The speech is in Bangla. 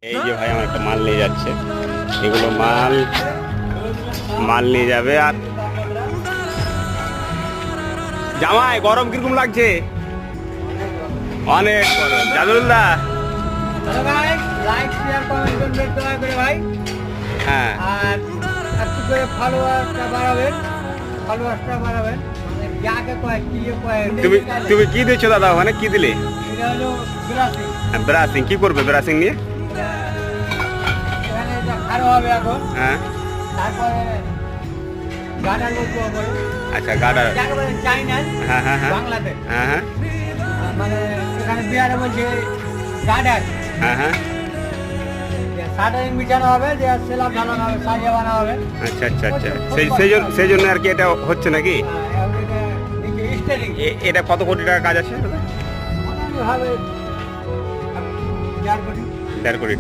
এই যে ভাই আমার একটা মাল নিয়ে যাচ্ছে, এগুলো মাল মাল নিয়ে যাবে। আর জামাই গরম কিরকম লাগছে? অনেক গরম। জাদুল্লাহ ভাই লাইক শেয়ার কমেন্ট করবেন দয়া করে ভাই। হ্যাঁ আর একটু করে ফলোয়ারটা বাড়াবেন মানে যাকে কয় কি কয় তুমি তুমি কি দিচ্ছ দাদা? ওখানে কি দিলে? এটা হলো গ্লাসিং। ব্রাশিং কি করবে? ব্রাশিং নিয়ে এখানে এটা খারাপ হবে এখন, হ্যাঁ তারপরে গার্ডার লোক করে আচ্ছা গার্ডার। যাকে বলে চাইনাজ হ্যাঁ হ্যাঁ হ্যাঁ বাংলাতে। হ্যাঁ হ্যাঁ মানে এখানে বিহারে বলছে গার্ডার। হ্যাঁ হ্যাঁ সাটারিং বিছানো হবে, যে সেলাম ঢালানো হবে, সাজিয়ে বানা হবে। আচ্ছা আচ্ছা আচ্ছা সেই জন্য আর কি এটা হচ্ছে নাকি? এটা কত কোটি টাকা কাজ আছে? হবে 4 কোটি। 1.5 কোটি